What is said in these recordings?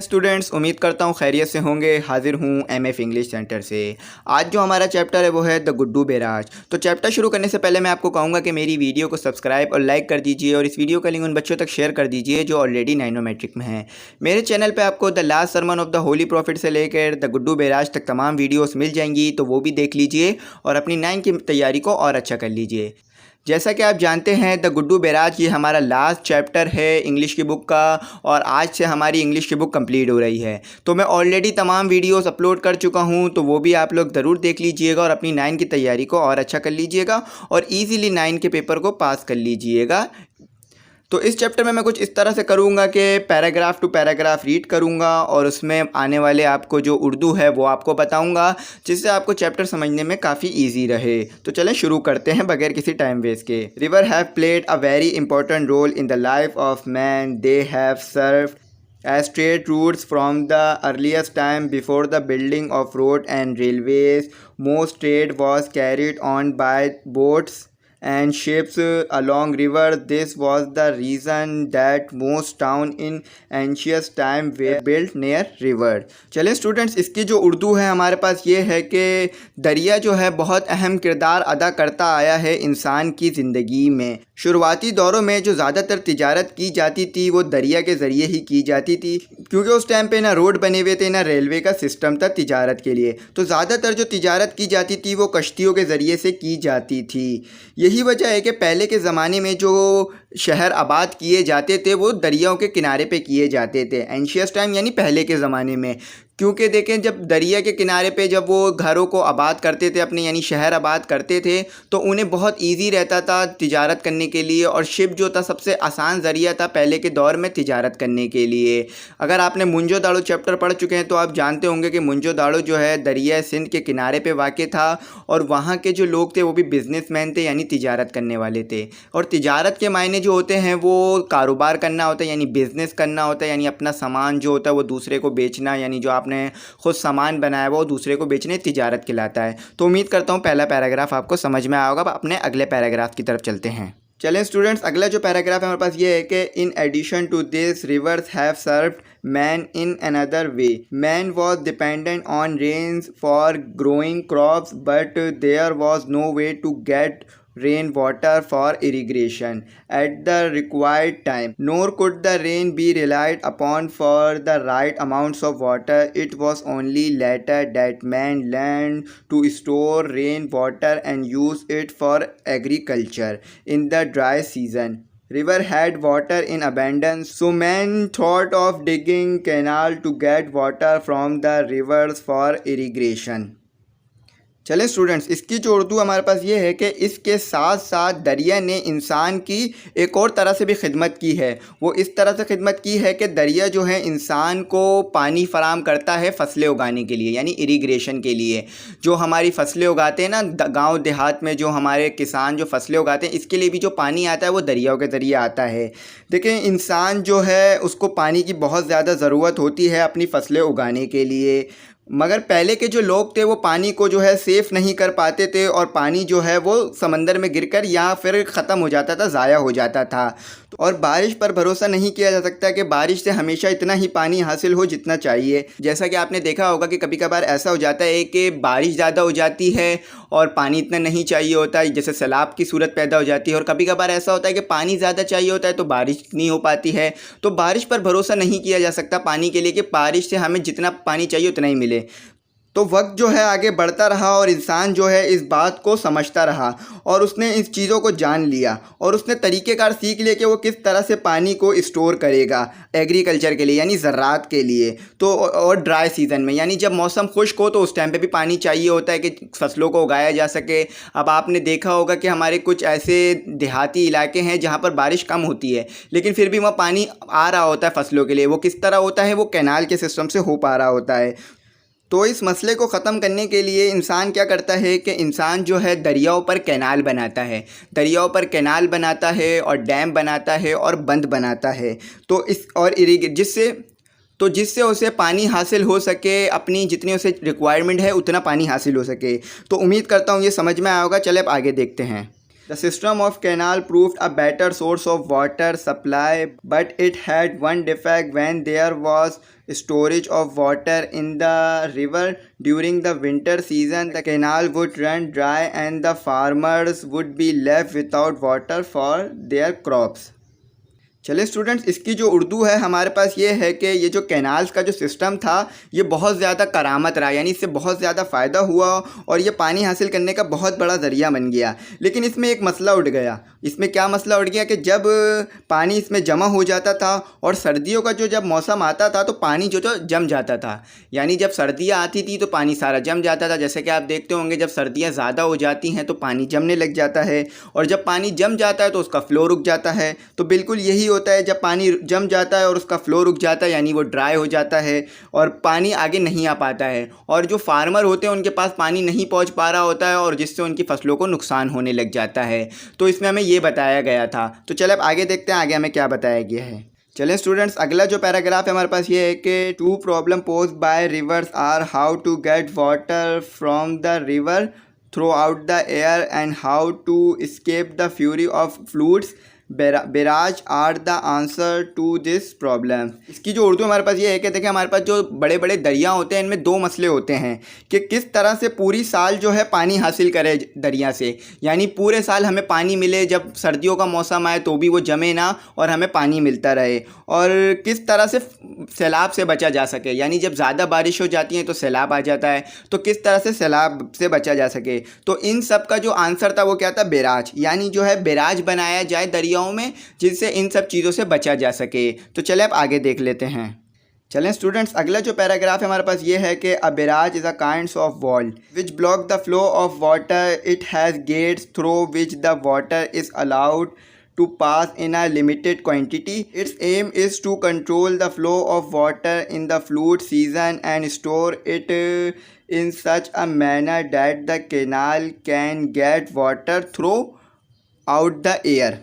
Students, उम्मीद करता हूँ खैरियत से होंगे। हाजिर हूँ एमएफ इंग्लिश सेंटर से। आज जो हमारा चैप्टर है वो है द गुड्डू बेराज। तो चैप्टर शुरू करने से पहले मैं आपको कहूँगा कि मेरी वीडियो को सब्सक्राइब और लाइक कर दीजिए और इस वीडियो का लिंक उन बच्चों तक शेयर कर दीजिए जो ऑलरेडी नाइनोमेट्रिक में हैं। मेरे चैनल पे आपको the last sermon of the holy prophet से लेकर द गुड्डू बेराज तक तमाम वीडियोस मिल जाएंगी, तो वो भी देख लीजिए और अपनी 9 की तैयारी को और अच्छा कर लीजिए। जैसा कि आप जानते हैं, द गुड्डू बेराज ये हमारा लास्ट चैप्टर है इंग्लिश की बुक का और आज से हमारी इंग्लिश की बुक कंप्लीट हो रही है। तो मैं ऑलरेडी तमाम वीडियोस अपलोड कर चुका हूं, तो वो भी आप लोग ज़रूर देख लीजिएगा और अपनी 9 की तैयारी को और अच्छा कर लीजिएगा और इजीली 9 के पेपर को पास कर लीजिएगा। तो इस चैप्टर में मैं कुछ इस तरह से करूँगा कि पैराग्राफ टू पैराग्राफ रीड करूँगा और उसमें आने वाले आपको जो उर्दू है वो आपको बताऊँगा, जिससे आपको चैप्टर समझने में काफ़ी इजी रहे। तो चलें शुरू करते हैं बगैर किसी टाइम वेस्ट के। River have played a very important role in the life of man. They have served as trade routes from the earliest time before the building of road and railways. Most trade was carried on by boats and ships along river. This was the reason that most town in ancient time were built near river. चलें students, इसकी जो उर्दू है हमारे पास ये है कि दरिया जो है बहुत अहम किरदार अदा करता आया है इंसान की ज़िंदगी में। शुरुआती दौरों में जो ज़्यादातर तिजारत की जाती थी वो दरिया के ज़रिए ही की जाती थी, क्योंकि उस टाइम पे ना रोड बने हुए थे ना रेलवे का सिस्टम था तिजारत के लिए। तो ज़्यादातर जो तिजारत की जाती थी वो कश्तियों के ज़रिए से की जाती थी। यही वजह है कि पहले के ज़माने में जो शहर आबाद किए जाते थे वो दरियाओं के किनारे पे किए जाते थे। एंशियस टाइम यानी पहले के ज़माने में, क्योंकि देखें जब दरिया के किनारे पे जब वो घरों को आबाद करते थे अपने, यानी शहर आबाद करते थे, तो उन्हें बहुत इजी रहता था तिजारत करने के लिए और शिप जो था सबसे आसान ज़रिया था पहले के दौर में तिजारत करने के लिए। अगर आपने मुंजो दाड़ो चैप्टर पढ़ चुके हैं तो आप जानते होंगे कि मुंजो दाड़ो जो है दरिया सिंध के किनारे पे वाक़ था और वहाँ के जो लोग थे वो भी बिजनेसमैन थे, यानी तिजारत करने वाले थे। और तिजारत के मायने जो होते हैं वो कारोबार करना होता है, यानी बिज़नेस करना होता है, यानी अपना सामान जो होता है वो दूसरे को बेचना, यानी जो आपने खुद सामान बनाया वो दूसरे को बेचने तिजारत कहलाता है। तो उम्मीद करता हूँ पहला पैराग्राफ आपको समझ में आया होगा। अपने अगले पैराग्राफ की तरफ चलते हैं। चलें स्टूडेंट्स, अगला जो पैराग्राफ है हमारे पास ये है कि in addition to this rivers have served man in another way. Man was dependent on rains for growing crops but there was no way to get rain water for irrigation at the required time, nor could the rain be relied upon for the right amounts of water. It was only later that man learned to store rain water and use it for agriculture in the dry season. River had water in abundance, so man thought of digging canal to get water from the rivers for irrigation. चलें students, इसकी जो उर्दू हमारे पास ये है कि इसके साथ साथ दरिया ने इंसान की एक और तरह से भी खिदमत की है। वो इस तरह से खिदमत की है कि दरिया जो है इंसान को पानी फराम करता है फसलें उगाने के लिए, यानी इरिग्रेशन के लिए। जो हमारी फसलें उगाते हैं ना गांव देहात में, जो हमारे किसान जो फसलें उगाते हैं, इसके लिए भी जो पानी आता है वो दरियाओं के ज़रिए आता है। देखें, इंसान जो है उसको पानी की बहुत ज़्यादा ज़रूरत होती है अपनी फसलें उगाने के लिए, मगर पहले के जो लोग थे वो पानी को जो है सेफ़ नहीं कर पाते थे और पानी जो है वो समंदर में गिरकर या फिर ख़त्म हो जाता था, ज़ाया हो जाता था। और बारिश पर भरोसा नहीं किया जा सकता कि बारिश से हमेशा इतना ही पानी हासिल हो जितना चाहिए। जैसा कि आपने देखा होगा कि कभी कभार ऐसा हो जाता है कि बारिश ज़्यादा हो जाती है और पानी इतना नहीं चाहिए होता है, जैसे सैलाब की सूरत पैदा हो जाती है। और कभी कभार ऐसा होता है कि पानी ज़्यादा चाहिए होता है तो बारिश नहीं हो पाती है। तो बारिश पर भरोसा नहीं किया जा सकता पानी के लिए कि बारिश से हमें जितना पानी चाहिए उतना ही मिले। तो वक्त जो है आगे बढ़ता रहा और इंसान जो है इस बात को समझता रहा और उसने इस चीज़ों को जान लिया और उसने तरीक़ेकार सीख लिए कि वो किस तरह से पानी को स्टोर करेगा एग्रीकल्चर के लिए, यानी ज़राअत के लिए। तो और ड्राई सीज़न में, यानी जब मौसम खुश्क हो तो उस टाइम पे भी पानी चाहिए होता है कि फसलों को उगाया जा सके। अब आपने देखा होगा कि हमारे कुछ ऐसे देहाती इलाके हैं जहाँ पर बारिश कम होती है लेकिन फिर भी वहाँ पानी आ रहा होता है फसलों के लिए। वो किस तरह होता है, वो कैनाल के सिस्टम से हो पा रहा होता है। तो इस मसले को ख़त्म करने के लिए इंसान क्या करता है कि इंसान जो है दरियाओं पर कैनाल बनाता है, दरियाओं पर कैनाल बनाता है और डैम बनाता है और बंद बनाता है। तो इस और जिससे उसे पानी हासिल हो सके, अपनी जितनी उसे रिक्वायरमेंट है उतना पानी हासिल हो सके। तो उम्मीद करता हूँ ये समझ में आया होगा। चले अब आगे देखते हैं। The system of canal proved a better source of water supply, but it had one defect. When there was storage of water in the river during the winter season, the canal would run dry and the farmers would be left without water for their crops. चलिए students, इसकी जो उर्दू है हमारे पास ये है कि ये जो कैनाल्स का जो सिस्टम था ये बहुत ज़्यादा करामत रहा, यानी इससे बहुत ज़्यादा फ़ायदा हुआ और ये पानी हासिल करने का बहुत बड़ा ज़रिया बन गया। लेकिन इसमें एक मसला उठ गया। इसमें क्या मसला उठ गया कि जब पानी इसमें जमा हो जाता था और सर्दियों का जो जब मौसम आता था तो पानी जो जम जाता था, यानी जब सर्दियाँ आती थी तो पानी सारा जम जाता था। जैसे कि आप देखते होंगे जब सर्दियाँ ज़्यादा हो जाती हैं तो पानी जमने लग जाता है, और जब पानी जम जाता है तो उसका फ़्लो रुक जाता है। तो बिल्कुल यही होता है, जब पानी जम जाता है और उसका फ़्लो रुक जाता है यानी वो ड्राई हो जाता है और पानी आगे नहीं आ पाता है, और जो फार्मर होते हैं उनके पास पानी नहीं पहुंच पा रहा होता है और जिससे उनकी फसलों को नुकसान होने लग जाता है। तो इसमें हमें ये बताया गया था। तो चले अब आगे देखते हैं आगे हमें क्या बताया गया है। चलें स्टूडेंट्स, अगला जो पैराग्राफ है हमारे पास ये है कि two problem pose by rivers are how to get water from the river throughout the year and how to escape the fury of floods. Barrage are the answer to this problem. इसकी जो उर्दू हमारे पास ये है कि देखिए हमारे पास जो बड़े बड़े दरिया होते हैं इनमें दो मसले होते हैं कि किस तरह से पूरी साल जो है पानी हासिल करे दरिया से, यानी पूरे साल हमें पानी मिले, जब सर्दियों का मौसम आए तो भी वो जमे ना और हमें पानी मिलता रहे, और किस तरह से सैलाब से बचा जा सके, यानी जब ज़्यादा बारिश हो जाती है तो सैलाब आ जाता है, तो किस तरह से सैलाब से बचा जा सके। तो इन सब का जो आंसर था वो क्या था, बैराज, यानी जो है बैराज बनाया जाए दरियाओं में जिससे इन सब चीज़ों से बचा जा सके। तो चले अब आगे देख लेते हैं। चलें स्टूडेंट्स, अगला जो पैराग्राफ है हमारे पास ये है कि a barrage is a kind of wall which block the flow of water. It has gates through which the water is allowed to pass in a limited quantity. Its aim is to control the flow of water in the flood season and store it in such a manner that the canal can get water throughout the air.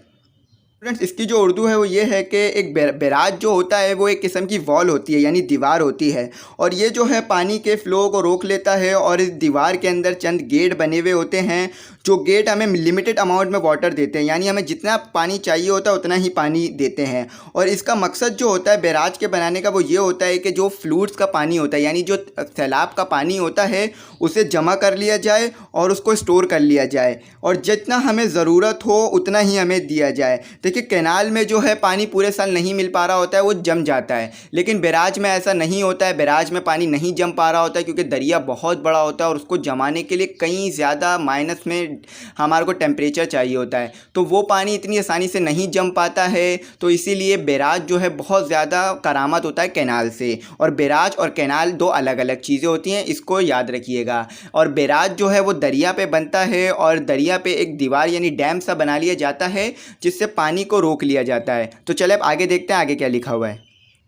Students, इसकी जो उर्दू है वो ये है कि एक barrage जो होता है वो एक किस्म की वॉल होती है, यानी दीवार होती है, और ये जो है पानी के फ़्लो को रोक लेता है, और इस दीवार के अंदर चंद गेट बने हुए होते हैं जो गेट हमें लिमिटेड अमाउंट में वाटर देते हैं, यानी हमें जितना पानी चाहिए होता है उतना ही पानी देते हैं। और इसका मकसद जो होता है बैराज के बनाने का वो ये होता है कि जो फ्लूड्स का पानी होता है, यानी जो सैलाब का पानी होता है उसे जमा कर लिया जाए और उसको स्टोर कर लिया जाए, और जितना हमें ज़रूरत हो उतना ही हमें दिया जाए। देखिए कैनाल में जो है पानी पूरे साल नहीं मिल पा रहा होता है, वो जम जाता है, लेकिन बैराज में ऐसा नहीं होता है। बैराज में पानी नहीं जम पा रहा होता है क्योंकि दरिया बहुत बड़ा होता है और उसको जमाने के लिए कहीं ज़्यादा माइनस में हमारे को टेम्परेचर चाहिए होता है, तो वो पानी इतनी आसानी से नहीं जम पाता है। तो इसीलिए बैराज जो है बहुत ज़्यादा करामत होता है कैनाल से, और बैराज और कैनाल दो अलग अलग चीज़ें होती हैं, इसको याद रखिएगा। और बैराज जो है वो दरिया पे बनता है और दरिया पे एक दीवार यानी डैम सा बना लिया जाता है जिससे पानी को रोक लिया जाता है। तो चले अब आगे देखते हैं आगे क्या लिखा हुआ है।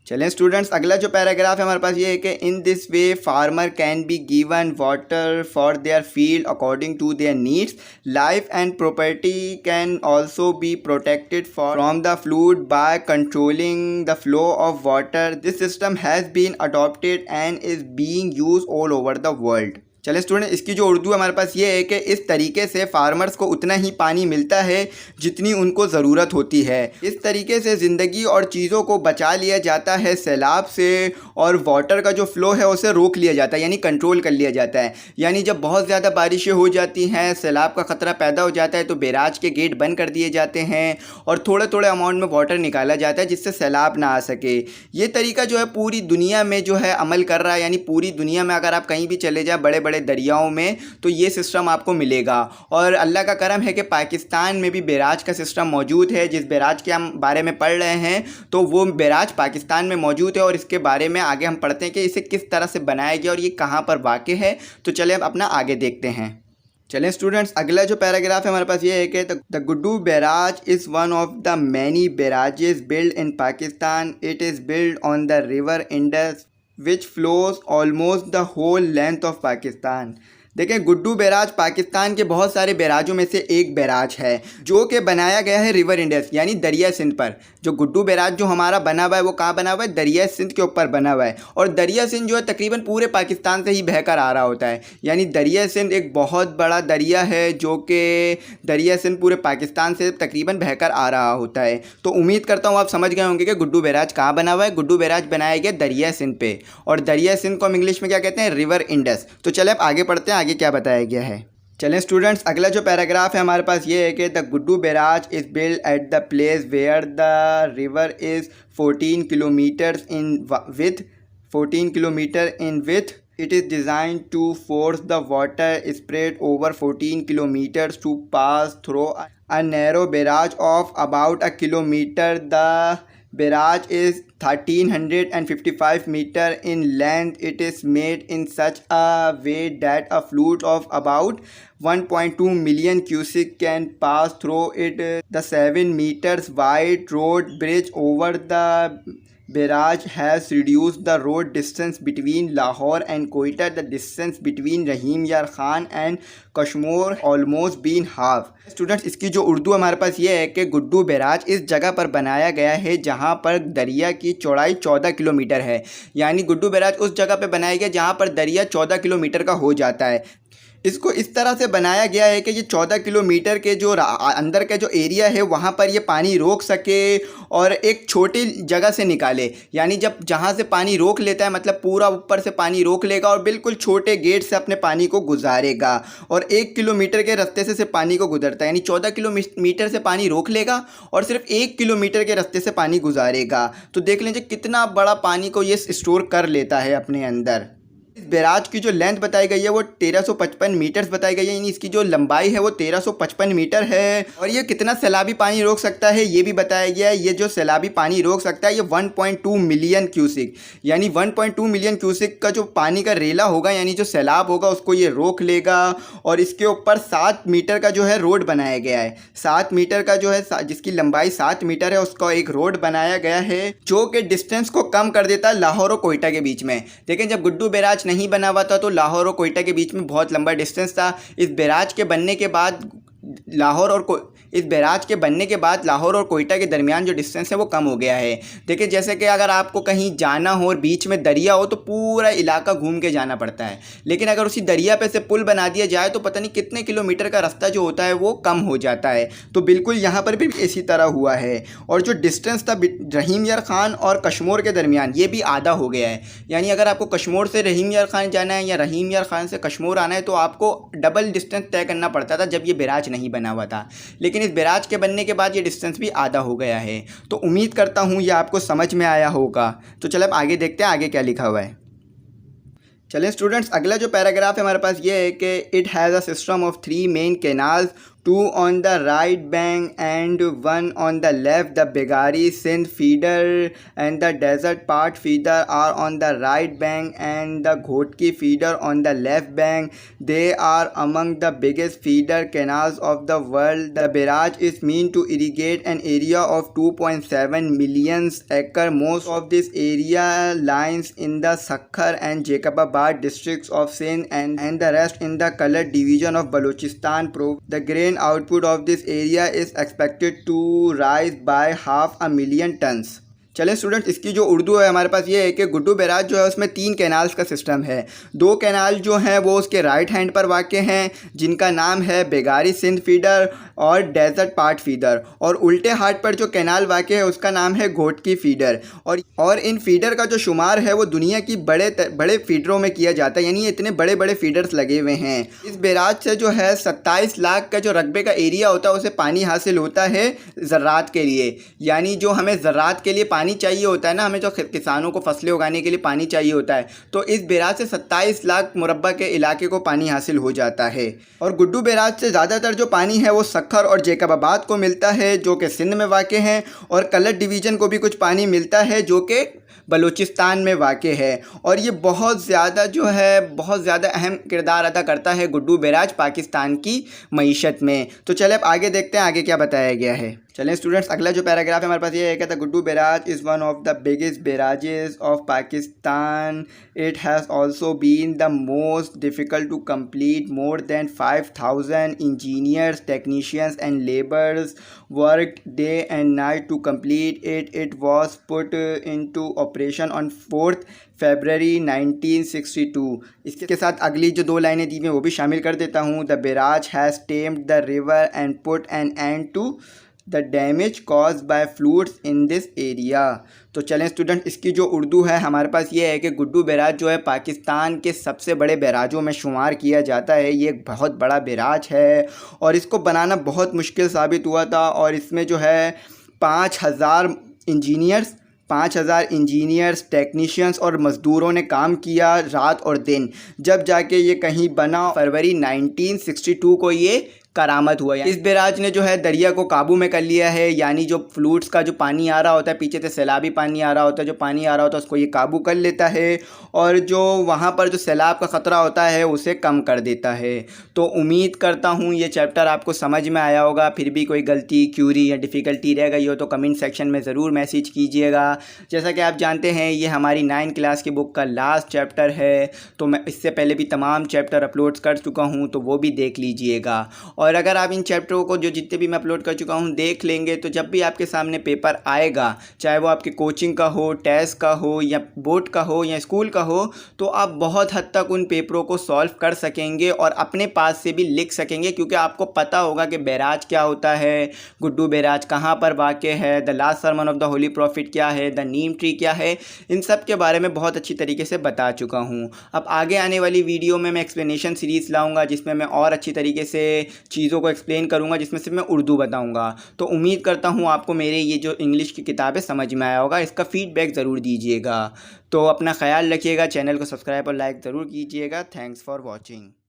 चलें स्टूडेंट्स, अगला जो पैराग्राफ है हमारे पास ये है कि in this way farmer can be given water for their field according to their needs. Life and property can also be protected from the flood by controlling the flow of water. This system has been adopted and is being used all over the world. चले student, इसकी जो उर्दू हमारे पास ये है कि इस तरीके से फार्मर्स को उतना ही पानी मिलता है जितनी उनको ज़रूरत होती है। इस तरीके से ज़िंदगी और चीज़ों को बचा लिया जाता है सैलाब से, और वाटर का जो फ़्लो है उसे रोक लिया जाता है, यानी कंट्रोल कर लिया जाता है। यानी जब बहुत ज़्यादा बारिशें हो जाती हैं, सैलाब का ख़तरा पैदा हो जाता है, तो बैराज के गेट बंद कर दिए जाते हैं और थोड़े थोड़े अमाउंट में वाटर निकाला जाता है जिससे सैलाब ना आ सके। ये तरीका जो है पूरी दुनिया में जो है अमल कर रहा है, यानी पूरी दुनिया में अगर आप कहीं भी चले जाए बड़े बड़े दरियाओं में तो ये सिस्टम आपको मिलेगा। और अल्लाह का करम है कि पाकिस्तान में भी बैराज का सिस्टम मौजूद है। जिस बैराज के हम बारे में पढ़ रहे हैं तो वो बैराज पाकिस्तान में मौजूद है, और इसके बारे में आगे हम पढ़ते हैं कि इसे किस तरह से बनाया गया और ये कहाँ पर वाक़ है। तो चलिए अब अपना आगे देखते हैं। चलें स्टूडेंट्स, अगला जो पैराग्राफ है हमारे पास ये है कि the Guddu barrage is one of the many barrages build in Pakistan. It is build on the river Indus which flows almost the whole length of Pakistan. देखें, गुड्डू बैराज पाकिस्तान के बहुत सारे बैराजों में से एक बैराज है जो कि बनाया गया है रिवर इंडस यानी दरिया सिंध पर। जो गुड्डू बैराज जो हमारा बना हुआ है वो कहाँ बना हुआ है? दरिया सिंध के ऊपर बना हुआ है। और दरिया सिंध जो है तकरीबन पूरे पाकिस्तान से ही बहकर आ रहा होता है, यानी दरिया सिंध एक बहुत बड़ा दरिया है जो कि दरिया सिंध पूरे पाकिस्तान से तकरीबन बहकर आ रहा होता है। तो उम्मीद करता हूँ आप समझ गए होंगे कि गुड्डू बैराज कहाँ बना हुआ है। गुड्डू बैराज बनाया गया दरिया सिंध पे, और दरिया सिंध को हम इंग्लिश में क्या कहते हैं? River Indus. तो चले अब आगे पढ़ते हैं, आगे क्या बताया गया है। चलें स्टूडेंट्स, अगला जो पैराग्राफ है हमारे पास ये है कि the Guddu barrage is build at the place where the river is 14 kilometers in width 14 kilometer in width. It is designed to force the water spread over 14 kilometers to pass through a narrow barrage of about a kilometer. The barrage is 1355 meter in length. It is made in such a way that a fluid of about 1.2 million cusic can pass through it. The 7 meters wide road bridge over the barrage has reduced the road distance between Lahore and Quetta. The distance between Rahim Yar Khan and Kashmore almost been half. Students, इसकी जो उर्दू हमारे पास ये है कि Guddu barrage इस जगह पर बनाया गया है जहाँ पर दरिया की चौड़ाई 14 किलोमीटर है, यानी गुड्डू बैराज उस जगह पर बनाया गया जहाँ पर दरिया 14 किलोमीटर का हो जाता है. इसको इस तरह से बनाया गया है कि ये 14 किलोमीटर के जो अंदर का जो एरिया है वहाँ पर ये पानी रोक सके और एक छोटी जगह से निकाले, यानी जब जहाँ से पानी रोक लेता है मतलब पूरा ऊपर से पानी रोक लेगा और बिल्कुल छोटे गेट से अपने पानी को गुजारेगा, और 1 किलोमीटर के रास्ते से पानी को गुजरता है, यानी 14 किलोमीटर से पानी रोक लेगा और सिर्फ 1 किलोमीटर के रास्ते से पानी गुजारेगा. तो देख लीजिए कितना बड़ा पानी को ये स्टोर कर लेता है अपने अंदर. इस बैराज की जो लेंथ बताई गई है वो 1355 मीटर्स बताई गई है, यानी इसकी जो लंबाई है वो 1355 मीटर है. और ये कितना सैलाबी पानी रोक सकता है ये भी बताया गया है. ये जो सैलाबी पानी रोक सकता है ये 1.2 मिलियन क्यूसिक, यानी 1.2 मिलियन क्यूसिक का जो पानी का रेला होगा यानी जो सैलाब होगा उसको ये रोक लेगा. और इसके ऊपर 7 मीटर का जो है रोड बनाया गया है. 7 मीटर का जो है जिसकी लंबाई 7 मीटर है उसका एक रोड बनाया गया है जो कि डिस्टेंस को कम कर देता है लाहौर और कोयटा के बीच में. देखें, जब गुड्डू बैराज नहीं बना हुआ था तो लाहौर और कोयटा के बीच में बहुत लंबा डिस्टेंस था. इस बैराज के बनने के बाद लाहौर और कोयटा के दरमियान जो डिस्टेंस है वो कम हो गया है. देखिए, जैसे कि अगर आपको कहीं जाना हो और बीच में दरिया हो तो पूरा इलाका घूम के जाना पड़ता है, लेकिन अगर उसी दरिया पे से पुल बना दिया जाए तो पता नहीं कितने किलोमीटर का रास्ता जो होता है वो कम हो जाता है. तो बिल्कुल यहाँ पर भी इसी तरह हुआ है. और जो डिस्टेंस था रहीम यार खान और कश्मीर के दरमियान ये भी आधा हो गया है, यानी अगर आपको कश्मीर से रहीम यार खान जाना है या रहीम यार खान से कश्मीर आना है तो आपको डबल डिस्टेंस तय करना पड़ता था जब ये बैराज नहीं बना हुआ था. लेकिन इस बैराज के बनने के बाद ये डिस्टेंस भी आधा हो गया है. तो उम्मीद करता हूँ ये आपको समझ में आया होगा. तो चलो अब आगे देखते हैं आगे क्या लिखा हुआ है. चलें स्टूडेंट्स, अगला जो पैराग्राफ है हमारे पास ये है कि it has a system of 3 main canals, 2 on the right bank and 1 on the left. The Begari Sindh feeder and the desert part feeder are on the right bank and the Ghotki feeder on the left bank. They are among the biggest feeder canals of the world. The barrage is meant to irrigate an area of 2.7 million acres. Most of this area lies in the Sakhar and Jacobabad districts of Sindh and the rest in the Kalat division of Balochistan province. The grain output of this area is expected to rise by 500,000 tons. चलें students, इसकी जो उर्दू है हमारे पास ये है कि Guddu barrage जो है उसमें 3 कैनाल्स का सिस्टम है. 2 कैनाल जो हैं वो उसके राइट हैंड पर वाक़ हैं जिनका नाम है बेगारी सिंध फीडर और डेजर्ट पार्ट फीडर, और उल्टे हाथ पर जो कैनाल वाक़ है उसका नाम है घोटकी फीडर. और इन फीडर का जो शुमार है वो दुनिया की बड़े फीडरों में किया जाता है, यानी इतने बड़े बड़े फीडर्स लगे हुए हैं. इस बैराज से जो है 27 लाख का जो रकबे का एरिया होता है उसे पानी हासिल होता है ज़रात के लिए, यानी जो हमें ज़रात के लिए पानी चाहिए होता है ना, हमें जो किसानों को फसलें उगाने के लिए पानी चाहिए होता है, तो इस बैराज से 27 लाख मुरब्बा के इलाके को पानी हासिल हो जाता है. और गुड्डू बैराज से ज़्यादातर जो पानी है वो सखर और जैकबाबाद को मिलता है जो कि सिंध में वाक़ हैं, और कलट डिवीज़न को भी कुछ पानी मिलता है जो कि बलूचिस्तान में वाक़ है और ये बहुत ज़्यादा जो है बहुत ज़्यादा अहम किरदार अदा करता है गुड्डू बैराज पाकिस्तान की मईशत में। तो चले अब आगे देखते हैं आगे क्या बताया गया है। चलें स्टूडेंट्स, अगला जो पैराग्राफ है हमारे पास ये है, कहता है Guddu barrage is one of the biggest barrages of Pakistan. It has also been the most difficult to complete. More than 5000 engineers, technicians and labours worked day and night to complete it. It was put into operation on 4th February 1962। इसके साथ अगली जो 2 लाइनें दी हुई हैं वो भी शामिल कर देता हूँ। The barrage has tamed the river and put an end to the damage cause by floods in this area. तो चलें स्टूडेंट, इसकी जो उर्दू है हमारे पास ये है कि गुड्डू बैराज जो है पाकिस्तान के सबसे बड़े बैराजों में शुमार किया जाता है। ये एक बहुत बड़ा बैराज है और इसको बनाना बहुत मुश्किल साबित हुआ था और इसमें जो है 5000 इंजीनियर्स, टेक्नीशियंस और मज़दूरों ने काम किया रात और दिन, जब जाके ये कहीं बना। फरवरी 1962 को ये करामत हुआ। इस बैराज ने जो है दरिया को काबू में कर लिया है, यानी जो फ्लूड्स का जो पानी आ रहा होता है, पीछे से सैलाबी पानी आ रहा होता है, जो पानी आ रहा होता है उसको ये काबू कर लेता है और जो वहाँ पर जो सैलाब का ख़तरा होता है उसे कम कर देता है। तो उम्मीद करता हूँ ये चैप्टर आपको समझ में आया होगा। फिर भी कोई गलती, क्यूरी या डिफ़िकल्टी रह गई हो तो कमेंट सेक्शन में ज़रूर मैसेज कीजिएगा। जैसा कि आप जानते हैं ये हमारी 9th क्लास की बुक का लास्ट चैप्टर है, तो मैं इससे पहले भी तमाम चैप्टर अपलोड कर चुका हूँ, तो वो भी देख लीजिएगा। और अगर आप इन चैप्टरों को जो जितने भी मैं अपलोड कर चुका हूँ देख लेंगे तो जब भी आपके सामने पेपर आएगा, चाहे वो आपके कोचिंग का हो, टेस्ट का हो या बोर्ड का हो या स्कूल का हो, तो आप बहुत हद तक उन पेपरों को सॉल्व कर सकेंगे और अपने पास से भी लिख सकेंगे, क्योंकि आपको पता होगा कि बैराज क्या होता है, गुड्डू बैराज कहाँ पर वाक़ है, the last sermon of the holy prophet क्या है, द नीम ट्री क्या है, इन सब के बारे में बहुत अच्छी तरीके से बता चुका हूँ। अब आगे आने वाली वीडियो में मैं एक्सप्लेनेशन सीरीज़ लाऊंगा जिसमें मैं और अच्छी तरीके से चीज़ों को एक्सप्लेन करूंगा, जिसमें सिर्फ मैं उर्दू बताऊंगा। तो उम्मीद करता हूं आपको मेरे ये जो इंग्लिश की किताब है समझ में आया होगा। इसका फीडबैक ज़रूर दीजिएगा। तो अपना ख्याल रखिएगा, चैनल को सब्सक्राइब और लाइक ज़रूर कीजिएगा। Thanks for watching.